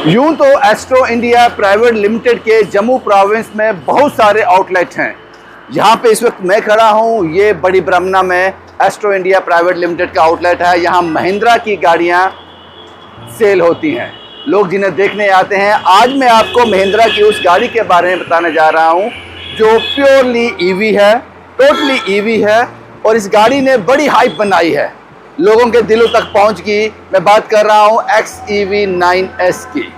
यूं तो astro India private limited के जम्मू प्रोविंस में बहुत सारे आउटलेट हैं। यहाँ पे इस वक्त मैं खड़ा हूँ, ये बड़ी ब्रह्मना में एस्ट्रो इंडिया प्राइवेट लिमिटेड का आउटलेट है। यहाँ महिंद्रा की गाड़ियाँ सेल होती हैं, लोग जिन्हें देखने आते हैं। आज मैं आपको महिंद्रा की उस गाड़ी के बारे में बताने जा रहा हूँ जो प्योरली ईवी है, टोटली ईवी है और इस गाड़ी ने बड़ी हाइप बनाई है, लोगों के दिलों तक पहुंच गई। मैं बात कर रहा हूं XEV 9S की।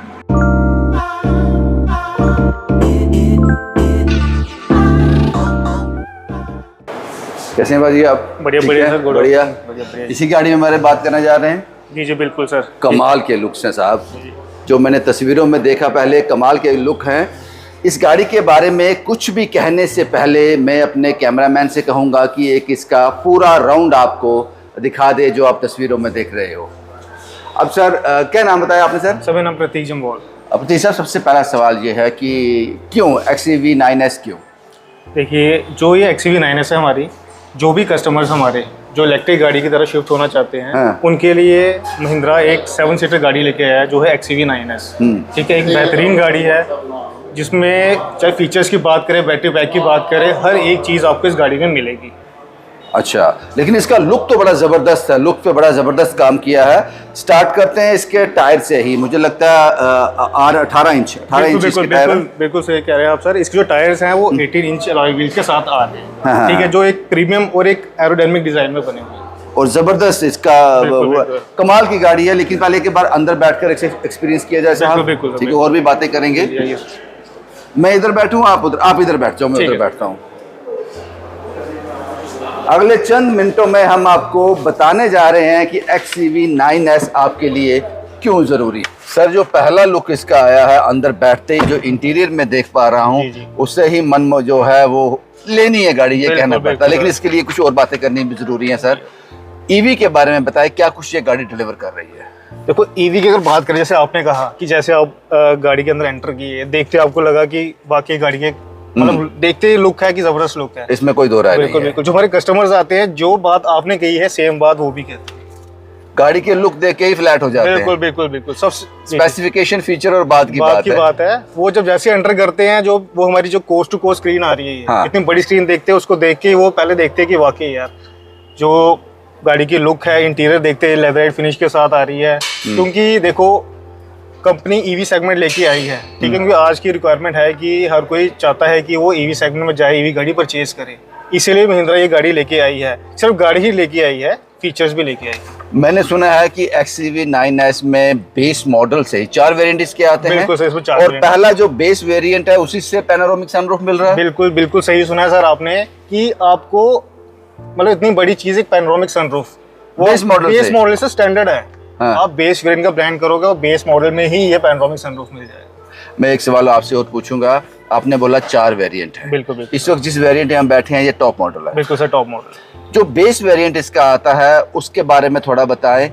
कैसे हैं भाजी आप? बढ़िया बढ़िया सर, बढ़िया। इसी गाड़ी में हमारे बात करने जा रहे हैं। जी जी बिल्कुल सर। कमाल के लुक्स हैं साहब, जो मैंने तस्वीरों में देखा पहले, कमाल के लुक हैं। इस गाड़ी के बारे में कुछ भी कहने से पहले मैं अपने कैमरामैन से कहूँगा कि एक इसका पूरा राउंड आपको दिखा दे जो आप तस्वीरों में देख रहे हो। अब सर क्या नाम बताया आपने सर? सर मेरा नाम प्रतीक जम्वाल। अब प्रतीक सर, सबसे पहला सवाल ये है कि क्यों XEV 9S क्यों? देखिए, जो ये XEV 9S है हमारी, जो भी कस्टमर्स हमारे जो इलेक्ट्रिक गाड़ी की तरह शिफ्ट होना चाहते हैं, हाँ। उनके लिए महिंद्रा एक 7 सीटर गाड़ी लेके आया है जो है XEV 9S। ठीक है, एक बेहतरीन गाड़ी है जिसमें चाहे फीचर्स की बात करें, बैटरी पैक की बात करें, हर एक चीज़ आपको इस गाड़ी में मिलेगी। अच्छा, लेकिन इसका लुक तो बड़ा ज़बरदस्त है, लुक पे बड़ा ज़बरदस्त काम किया है। स्टार्ट करते हैं इसके टायर से ही, मुझे लगता है 18 इंच इसके टायर। बिल्कुल सही कह रहे हैं आप सर। इसके जो टायर्स हैं वो 18 इंच अलॉय व्हील्स के साथ आ रहे हैं। हाँ। ठीक है, जो एक प्रीमियम और एक एरोडायनेमिक डिजाइन में बने हुए हैं और ज़बरदस्त इसका कमाल की गाड़ी है। लेकिन पहले के बार अंदर बैठकर एक्सपीरियंस किया जाए साहब। ठीक है, और भी बातें करेंगे। मैं इधर बैठूं, आप इधर बैठ जाओ, मैं उधर बैठता हूँ। अगले चंद मिनटों में हम आपको बताने जा रहे हैं कि XEV 9S आपके लिए क्यों ज़रूरी। सर, जो पहला लुक इसका आया है, अंदर बैठते ही जो इंटीरियर में देख पा रहा हूँ, उससे ही मन जो है वो लेनी है गाड़ी, ये कहना पड़ता है। लेकिन इसके लिए कुछ और बातें करनी भी ज़रूरी है। सर, EV के बारे में बताएं, क्या कुछ ये गाड़ी डिलीवर कर रही है? देखो, ईवी की अगर बात करें, जैसे आपने कहा कि जैसे आप गाड़ी के अंदर एंटर किए, देखते आपको लगा कि वाकई गाड़ी के मतलब देखते ही लुक है कि जबरदस्त लुक है, इसमें कोई दो राय नहीं है। बिल्कुल, जो हमारे कस्टमर्स आते हैं, जो बात आपने कही है सेम बात वो भी कहते हैं। गाड़ी के लुक देख के ही फ्लैट हो जाते हैं। बिल्कुल सब स्पेसिफिकेशन, फीचर और बात की बात है। वो जब जैसे एंटर करते हैं, जो वो हमारी जो कोस्ट टू कोस्ट स्क्रीन आ रही है, हाँ। इतनी बड़ी स्क्रीन देखते हैं, उसको देख के वो पहले देखते हैं कि वाकई यार जो गाड़ी की लुक है, इंटीरियर देखते हैं लेदर फिनिश के साथ आ रही है। क्योंकि देखो, कंपनी ईवी सेगमेंट लेके आई है। ठीक है, क्योंकि आज की रिक्वायरमेंट है कि हर कोई चाहता है कि वो ईवी सेगमेंट में जाए, ईवी गाड़ी परचेज करे। इसीलिए महिंद्रा ये गाड़ी लेके आई है। सिर्फ गाड़ी ही लेके आई है, फीचर्स भी लेके आई है। मैंने सुना है कि XEV 9S में बेस मॉडल से 4 वेरिएंट इसके आते हैं। बिल्कुल सही, इसमें 4 और पहला जो बेस वेरिएंट है उसी से पैनोरामिक सनरूफ मिल रहा है। बिल्कुल सही सुना है सर आपने कि आपको मतलब इतनी बड़ी चीज एक पैनोरामिक सनरूफ बेस मॉडल से स्टैंडर्ड है। हाँ। आप बेस वेरिएंट का ब्रांड करोगे और बेस मॉडल में ही ये पैनोरामिक सनरूफ मिल जाएगा। मैं एक सवाल आपसे और पूछूंगा, आपने बोला 4 वेरिएंट है। बिल्कुल। इस वक्त जिस वेरिएंट में हम बैठे हैं ये टॉप मॉडल है। बिल्कुल सर, टॉप मॉडल। जो बेस वेरिएंट इसका आता है उसके बारे में थोड़ा बताएं,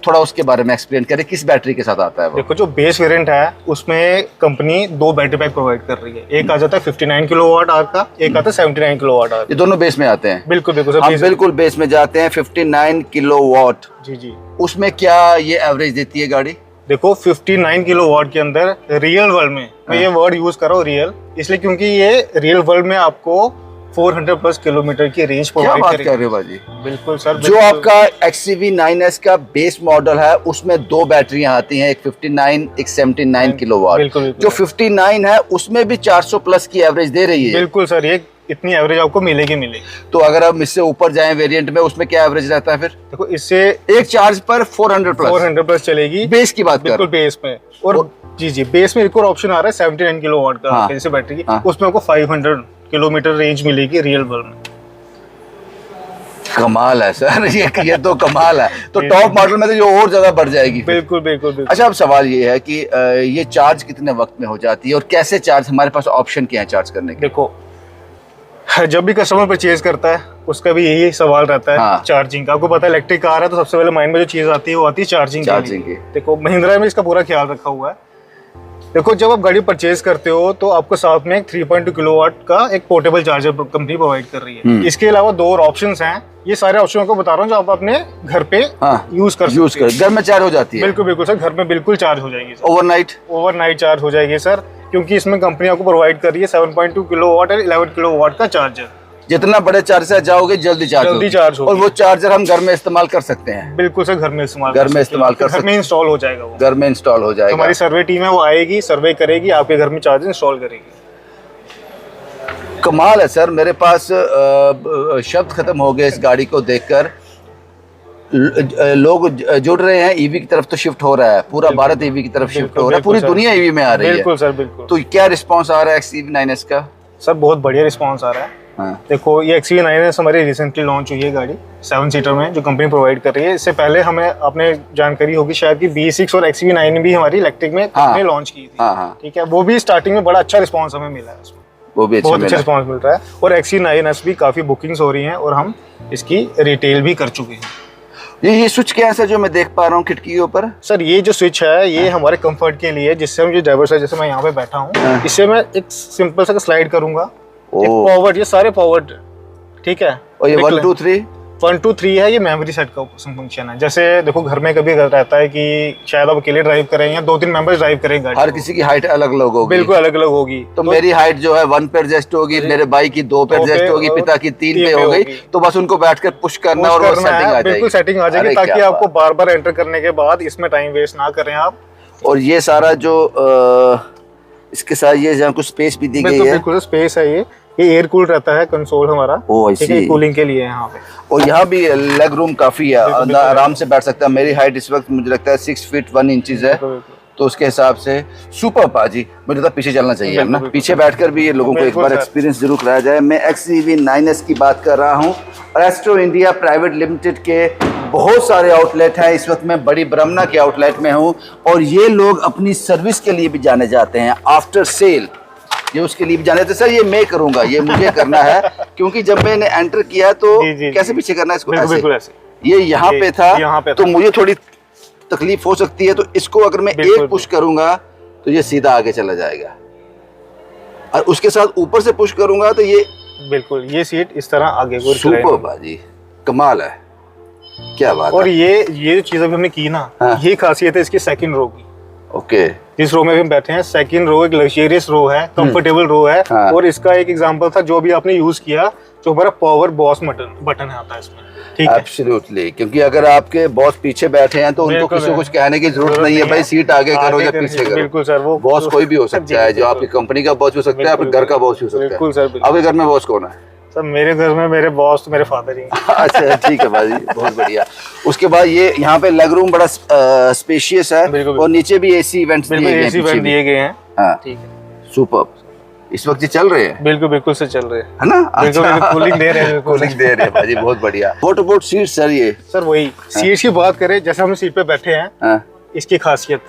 थोड़ा उसके बारे में एक्सप्लेन करें, किस बैटरी के साथ आता है वो? देखो, जो बेस वेरिएंट है उसमें कंपनी 2 बैटरी पैक प्रोवाइड कर रही है। एक आ जाता है 59 किलोवाट आवर का, एक आता है 79 किलोवाट आवर। ये दोनों बेस में आते हैं? बिल्कुल हम बिल्कुल बेस में जाते हैं। 59 किलोवाट, जी। उसमें क्या ये एवरेज देती है गाड़ी? देखो, 59 किलोवाट के अंदर रियल वर्ल्ड में, मैं ये वर्ड यूज कर रहा हूँ रियल, इसलिए क्योंकि ये रियल वर्ल्ड में आपको 400+ किलोमीटर की रेंज प्रोवाइड करेगी। क्या बात कर रहे हो बाजी? बिल्कुल सर। जो आपका XEV 9S का बेस मॉडल है उसमें 2 बैटरियां आती हैं, एक 59, एक 79 किलोवाट। जो 59 है उसमें भी 400+ की एवरेज दे रही है। बिल्कुल सर, ये इतनी एवरेज आपको मिलेगी। तो अगर हम इससे ऊपर जाएं वेरिएंट में, उसमें क्या एवरेज रहता है फिर? देखो, इससे एक चार्ज पर 400+ चलेगी। बेस की बात बिल्कुल बेस में। और जी बेस में एक और ऑप्शन आ रहा है 79 किलोवाट का। हाँ। जैसे बैटरी की, उसमें आपको 500 किलोमीटर रेंज मिलेगी रियल वर्ल्ड में। कमाल है सर, ये तो कमाल है। तो टॉप मॉडल में तो ये और ज्यादा बढ़ जाएगी। बिल्कुल। अच्छा, अब सवाल ये है कि ये चार्ज कितने वक्त में हो जाती है और कैसे चार्ज, हमारे पास ऑप्शन क्या है चार्ज करने के? देखो, जब भी कस्टमर परचेज करता है उसका भी यही सवाल रहता है। हाँ। चार्जिंग का। आपको पता है इलेक्ट्रिक कार है तो सबसे पहले माइंड में जो चीज आती है वो आती है चार्जिंग की। देखो, महिंद्रा में इसका पूरा ख्याल रखा हुआ है देखो जब आप गाड़ी परचेज करते हो तो आपको साथ में एक 3.2 किलोवाट का एक पोर्टेबल चार्जर कंपनी प्रोवाइड कर रही है। इसके अलावा 2 और ऑप्शंस हैं, ये सारे ऑप्शन को बता रहा हूँ जो आप अपने घर पे यूज कर घर में चार्ज हो जाती है। बिल्कुल बिल्कुल सर, घर में बिल्कुल चार्ज हो जाएगी। ओवरनाइट चार्ज हो जाएगी सर, क्योंकि इसमें कंपनी आपको प्रोवाइड कर रही है 7.2 किलोवाट और 11 किलोवाट का चार्जर। जितना बड़े चार्जर से जाओगे जल्दी चार्ज होगा। और वो चार्जर हम घर में इस्तेमाल कर सकते हैं। बिल्कुल सर, घर में इस्तेमाल कर सकते हैं। घर में इंस्टॉल हो जाएगा वो। घर में इंस्टॉल हो जाएगा। हमारी सर्वे टीम है, वो आएगी, सर्वे करेगी, आपके घर में चार्जर इंस्टॉल करेगी। कमाल है सर, मेरे पास शब्द खत्म हो गए इस गाड़ी को देखकर। लोग जुड़ रहे हैं, ईवी की तरफ तो शिफ्ट हो रहा है, पूरा भारत ईवी की तरफ शिफ्ट हो रहा है, पूरी दुनिया ईवी में आ रही है। बिल्कुल सर, बिल्कुल। तो क्या रिस्पांस आ रहा है XEV9S का? सर बहुत बढ़िया रिस्पांस आ रहा है। देखो ये XEV9S हमारी रिसेंटली लॉन्च हुई है गाड़ी 7 सीटर में, जो कंपनी प्रोवाइड कर रही है। इससे पहले हमें अपने जानकारी होगी शायद कि B6 और XEV9 भी हमारी इलेक्ट्रिक में कंपनी लॉन्च की थी। ठीक है, वो भी स्टार्टिंग में बड़ा अच्छा रिस्पांस हमें मिला है, वो भी बहुत अच्छा रिस्पांस मिल रहा है। और XEV9S भी काफी बुकिंग्स हो रही हैं और हम इसकी रिटेल भी कर चुके हैं। ये स्विच क्या है सर जो मैं देख पा रहा हूँ खिड़कियों पर? सर ये जो स्विच है ये हमारे कंफर्ट के लिए, जिससे हम जो ड्राइवर साइड जैसे मैं यहाँ पे बैठा हूँ, इससे मैं एक सिंपल सा स्लाइड करूंगा, एक फॉरवर्ड, ये सारे फॉरवर्ड, ठीक है। और ये 1 2 3 1 2 3 है, ये मेमोरी सेट का फंक्शन है। जैसे देखो घर में कभी रहता है कि शायद आप अकेले ड्राइव करें या 2-3 मेंबर्स ड्राइव करें गाड़ी, हर किसी की हाइट अलग अलग होगी। बिल्कुल अलग अलग होगी। तो मेरी हाइट जो है 1 पे एडजस्ट होगी, मेरे भाई की 2 पे एडजस्ट होगी, पिता की 3 पे हो गई, तो बस उनको बैठकर पुश करना और सेटिंग आ जाएगी। बिल्कुल सेटिंग आ जाएगी, ताकि आपको बार बार एंटर करने के बाद इसमें टाइम वेस्ट ना करें आप। और ये सारा जो इसके साथ ये जहाँ कुछ स्पेस भी दी गई है। बिल्कुल स्पेस है, ये एयर कूल रहता है कंसोल हमारा, ठीक है, कूलिंग के लिए यहाँ पे। और यहाँ भी लेग रूम काफी है, आराम से बैठ सकता है। मेरी हाइट इस वक्त मुझे लगता है 6 फीट 1 इंचेस है, तो उसके हिसाब से सुपर पाजी। मुझे तो पीछे चलना चाहिए ना, पीछे बैठकर भी ये लोगों को एक बार एक्सपीरियंस जरूर कराया जाए। मैं XEV9S की बात कर रहा हूँ और एस्ट्रो इंडिया प्राइवेट लिमिटेड के बहुत सारे आउटलेट हैं। इस वक्त मैं बड़ी ब्रह्मना के आउटलेट में हूँ और ये लोग अपनी सर्विस के लिए भी जाने जाते हैं, आफ्टर सेल ये उसके लिए भी जाने थे। सर ये मैं करूंगा, ये मुझे करना है, क्योंकि जब मैंने एंटर किया तो कैसे पीछे करना है इसको, ऐसे ये यहाँ पे था, तो मुझे थोड़ी तकलीफ हो सकती है। तो इसको अगर मैं एक पुश करूंगा तो ये सीधा आगे चला जाएगा, और उसके साथ ऊपर से पुश करूंगा तो ये बिल्कुल ये सीट इस तरह आगे को। सुपर बाजी, कमाल है, क्या बात और है। ये जो चीज अभी हमने की ना, ये खासियत है इसकी सेकंड रो की। ओके, जिस रो में हम बैठे हैं सेकंड रो एक लग्जरियस रो है, कंफर्टेबल रो है। और इसका एक एग्जांपल था जो भी आपने यूज किया, जो हमारा पावर बॉस बटन आता है इसमें, ठीक है। एब्सोल्युटली, क्योंकि अगर आपके बॉस पीछे बैठे हैं तो उनको किसी को कुछ कहने की जरूरत नहीं है, भाई सीट आगे करो या पीछे करो। बिल्कुल सर, वो बॉस कोई भी हो सकता है, जो आपकी कंपनी का बॉस हो सकता है, आपके घर का बॉस हो सकता है। बिल्कुल सर। आपके घर में बॉस कौन है? सर मेरे घर में मेरे बॉस तो मेरे फादर ही हैं। अच्छा ठीक है भाई, बहुत बढ़िया। उसके बाद ये यहाँ पे लेग रूम बड़ा स्पेशियस है, और नीचे भी AC वेंट्स दिए गए हैं। हाँ ठीक है, सुपर। इस वक्त ये चल रहे हैं? बिल्कुल बिल्कुल से चल रहे हैं, है ना? अच्छा, कूलिंग दे रहे हैं, कूलिंग दे रहे हैं भाई, बहुत बढ़िया। What about seat sir? ये सर वही सीट्स की बात करें, जैसे हम सीट पे बैठे हैं, इसकी खासियत,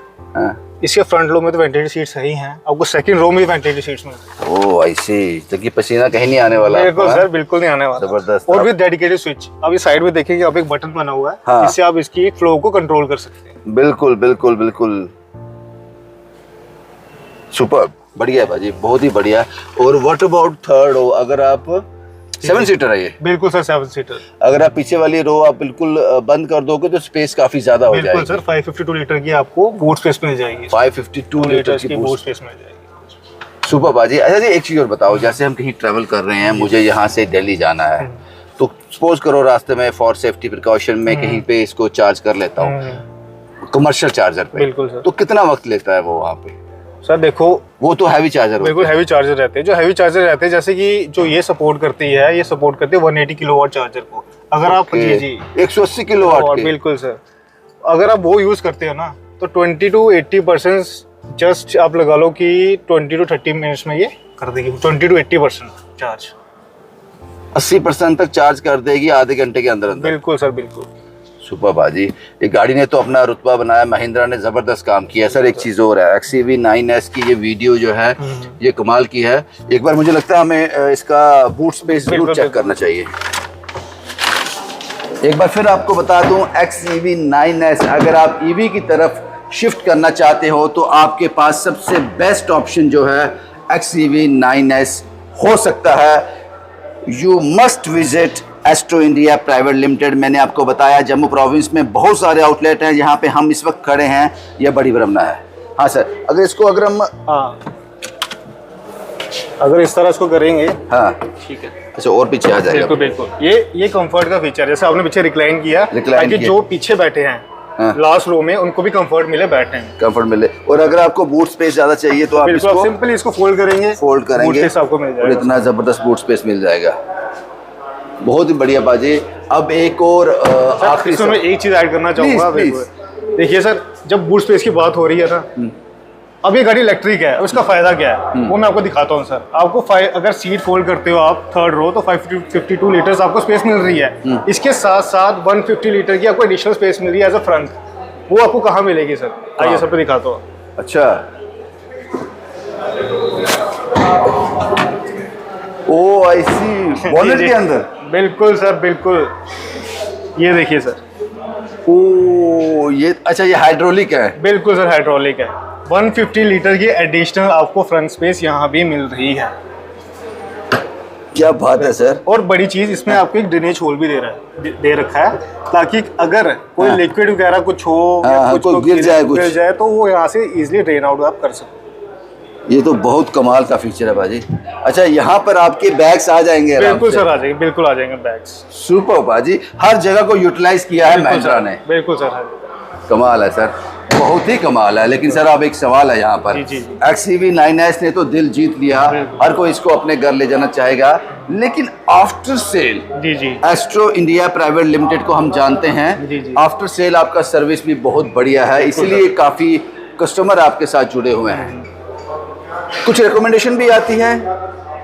इसके फ्रंट रो में तो वेंटिलेटेड सीट्स ही हैं, आपको सेकंड रो में वेंटिलेटेड सीट्स मिलती हैं। ओह आई सी, ताकि पसीना कहीं नहीं आने वाला। बिल्कुल सर, बिल्कुल नहीं आने वाला। जबरदस्त। और भी डेडिकेटेड स्विच, अब इस साइड में देखिए आप एक बटन बना हुआ है, जिससे आप इसकी फ्लो को कंट्रोल कर सकते हैं। बिल्कुल बिल्कुल बिल्कुल सुपर, बढ़िया है भाजी, बहुत ही बढ़िया। और व्हाट अबाउट थर्ड रो? अगर आप 7 सीटर है ये? बिल्कुल सर 7 सीटर। अगर आप पीछे वाली रो आप बिल्कुल बंद कर दोगे तो स्पेस काफी ज्यादा हो जाएगी। बिल्कुल सर, 552 लीटर की आपको बूट स्पेस मिल जाएगी। 552 लीटर की बूट स्पेस मिल जाएगी। सुपर बाजी। अच्छा जी, एक चीज और बताओ, जैसे हम कहीं ट्रेवल कर रहे हैं, मुझे यहाँ से दिल्ली जाना है, तो सपोज करो रास्ते में फॉर सेफ्टी प्रिकॉशन में कहीं पे इसको चार्ज कर लेता हूँ कमर्शियल चार्जर पे, बिल्कुल सर, तो कितना वक्त लेता है वो वहाँ पे? सर देखो वो तो हैवी चार्जर, बिल्कुल हैवी चार्जर रहते हैं। जो हैवी चार्जर रहते हैं, जैसे कि जो ये सपोर्ट करती है, ये सपोर्ट करती है 180 किलोवाट चार्जर को। अगर आप जी 180 किलोवाट के, बिल्कुल सर, अगर आप वो यूज करते हो ना, तो 20 to 80% जस्ट आप लगा लो कि 20 to 30 मिनट्स में ये कर देगी 20 to 80% चार्ज। 80% तक चार्ज कर देगी आधे घंटे के अंदर अंदर। बिल्कुल सर, बिल्कुल सुपर बाजी। ये गाड़ी ने तो अपना रुतबा बनाया, महिंद्रा ने जबरदस्त काम किया। सर एक चीज और है, XEV9S की ये वीडियो जो है ये कमाल की है। एक बार मुझे लगता है हमें इसका बूट स्पेस जरूर चेक करना चाहिए। एक बार फिर आपको बता दूं, XEV9S अगर आप EV की तरफ शिफ्ट करना चाहते हो तो आपके पास सबसे बेस्ट ऑप्शन जो है XEV 9S हो सकता है। You must visit astro India private limited. मैंने आपको बताया जम्मू प्रोविंस में बहुत सारे आउटलेट हैं। यहाँ पे हम इस वक्त खड़े हैं, यह बड़ी ब्रह्मना है। हाँ सर, अगर हम अगर इस तरह इसको करेंगे, हाँ ठीक है, अच्छा और पीछे आ जाएगा। बिल्कुल बिल्कुल। ये कंफर्ट का फीचर है, जैसे आपने पीछे रिक्लाइन किया ताकि जो पीछे बैठे हैं लास्ट रो में उनको भी कंफर्ट मिले, बैठने में कंफर्ट मिले। और अगर आपको बूट स्पेस ज्यादा चाहिए तो आप इसको सिंपली इसको फोल्ड करेंगे बूट स्पेस आपको मिल जाएगा और इतना जबरदस्त बूट स्पेस मिल जाएगा। बहुत ही बढ़िया बाजी। अब एक और आखिरी इसमें मैं एक चीज ऐड करना चाहूंगा। देखिए सर, जब बूट स्पेस की बात हो रही है ना, अब ये गाड़ी इलेक्ट्रिक है, उसका फायदा क्या है वो मैं आपको दिखाता हूँ सर। आपको अगर सीट फोल्ड करते हो आप थर्ड रो तो 52 लीटर्स आपको स्पेस मिल रही है। इसके साथ साथ 150 लीटर की आपको एडिशनल स्पेस मिल रही है एज अ फ्रंट। वो आपको कहाँ मिलेगी सर? आइए सर पे दिखाता हूँ। अच्छा, ओ आई सी, बॉनेट के अंदर। बिल्कुल सर, बिल्कुल। ये देखिए सर, ओ ये अच्छा, ये हाइड्रोलिक है। बिल्कुल सर, हाइड्रोलिक है। 150 लीटर की एडिशनल आपको फ्रंट स्पेस यहाँ भी मिल रही है। क्या बात है सर। और बड़ी चीज, इसमें आपको एक ड्रेनेज होल भी दे रखा है ताकि अगर कोई लिक्विड वगैरह कुछ हो या कुछ गिर जाए तो वो यहाँ से इजीली ड्रेन आउट आप कर सकते। ये तो बहुत कमाल का फीचर है बाजी। अच्छा, यहाँ पर आपके बैग्स आ जाएंगे? बिल्कुल सर, आ जाएंगे, बिल्कुल आ जाएंगे बैग्स। सुपर बाजी, हर जगह को यूटिलाइज किया है महिंद्रा ने। बिल्कुल सर, कमाल है सर, बहुत ही कमाल है। लेकिन सर अब एक सवाल है यहाँ पर, XEV 9S ने तो दिल जीत लिया, हर कोई इसको अपने घर ले जाना चाहेगा, लेकिन after sale astro India private limited को हम जानते हैं, आफ्टर सेल आपका सर्विस भी बहुत बढ़िया है, इसलिए काफी कस्टमर आपके साथ जुड़े हुए हैं। कुछ रिकमेंडेशन भी आती है,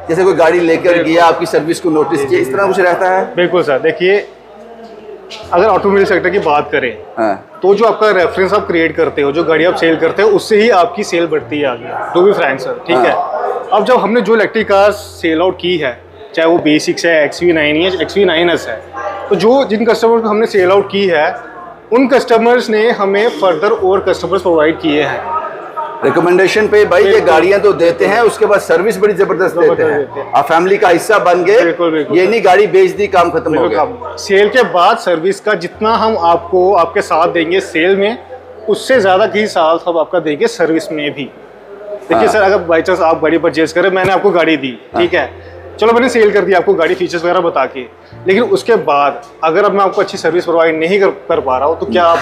जैसे कोई गाड़ी लेकर गया, आपकी सर्विस को नोटिस किया, इस तरह कुछ रहता है? बिल्कुल सर। देखिए, अगर ऑटोमोबाइल सेक्टर की बात करें तो जो आपका रेफरेंस आप क्रिएट करते हो, जो गाड़ी आप सेल करते हो, उससे ही आपकी सेल बढ़ती है आगे, टू बी फ्रैंक सर, ठीक है। अब जब हमने जो इलेक्ट्रिक कार्स सेल आउट की है, चाहे वो B6 है, XEV 9 है, XEV 9S है, तो जिन कस्टमर को हमने सेल आउट की है, उन कस्टमर्स ने हमें फर्दर और कस्टमर्स प्रोवाइड किए हैं रिकमेंडेशन पे। भाई ये गाड़ियां तो देते हैं, उसके बाद सर्विस बड़ी जबरदस्त देते हैं। आप फैमिली का हिस्सा बन गए, ये नहीं गाड़ी बेच दी, काम खत्म हो गया। सेल के बाद सर्विस का जितना हम आपको आपके साथ देंगे सेल में, उससे ज्यादा कई साल हम आपका देंगे सर्विस में भी। देखिए सर, अगर बाई चांस आप गाड़ी परचेज करें, मैंने आपको गाड़ी दी, ठीक है, चलो मैंने सेल कर दिया आपको गाड़ी, फीचर्स वगैरह बता के, लेकिन उसके बाद अगर अब मैं आपको अच्छी सर्विस प्रोवाइड नहीं कर पा रहा हूँ, तो क्या आप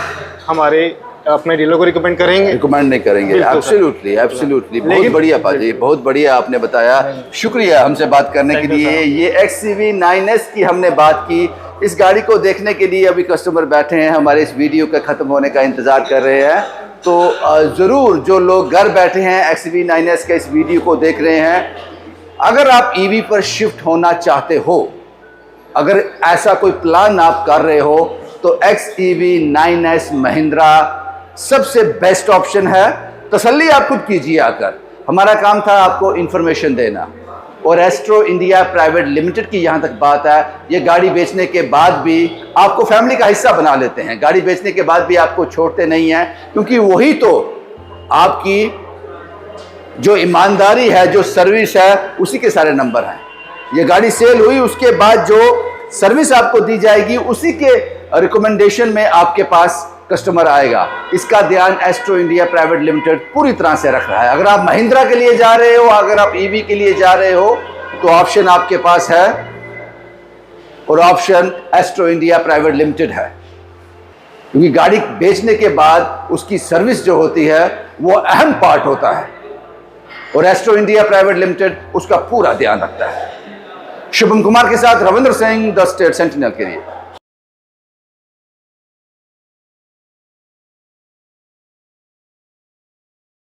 हमारे अपने डीलर को रिकमेंड करेंगे? रिकमेंड नहीं करेंगे। Absolutely, absolutely. बहुत बढ़िया बाजी, बहुत बढ़िया आपने बताया। शुक्रिया हमसे बात करने के लिए। ये XEV 9S की हमने बात की। इस गाड़ी को देखने के लिए अभी कस्टमर बैठे हैं, हमारे इस वीडियो का ख़त्म होने का इंतज़ार कर रहे हैं। तो ज़रूर जो लोग घर बैठे हैं XEV 9S के इस वीडियो को देख रहे हैं, अगर आप EV पर शिफ्ट होना चाहते हो, अगर ऐसा कोई प्लान आप कर रहे हो, तो XEV 9S महिंद्रा सबसे बेस्ट ऑप्शन है। तसल्ली आप खुद कीजिए आकर। हमारा काम था आपको इंफॉर्मेशन देना। और एस्ट्रो इंडिया प्राइवेट लिमिटेड की यहाँ तक बात है, ये गाड़ी बेचने के बाद भी आपको फैमिली का हिस्सा बना लेते हैं। गाड़ी बेचने के बाद भी आपको छोड़ते नहीं हैं, क्योंकि वही तो आपकी जो ईमानदारी है, जो सर्विस है, उसी के सारे नंबर हैं। ये गाड़ी सेल हुई, उसके बाद जो सर्विस आपको दी जाएगी, उसी के रिकमेंडेशन में आपके पास कस्टमर आएगा। इसका ध्यान एस्ट्रो इंडिया प्राइवेट लिमिटेड पूरी तरह से रख रहा है। अगर आप महिंद्रा के लिए जा रहे हो, अगर आप EV के लिए जा रहे हो, तो ऑप्शन आपके पास है, और option astro India private limited है। क्योंकि गाड़ी बेचने के बाद उसकी सर्विस जो होती है वो अहम पार्ट होता है, और एस्ट्रो इंडिया प्राइवेट लिमिटेड उसका पूरा ध्यान रखता है। शुभम कुमार के साथ Ravindra Singh, the state sentinel के लिए।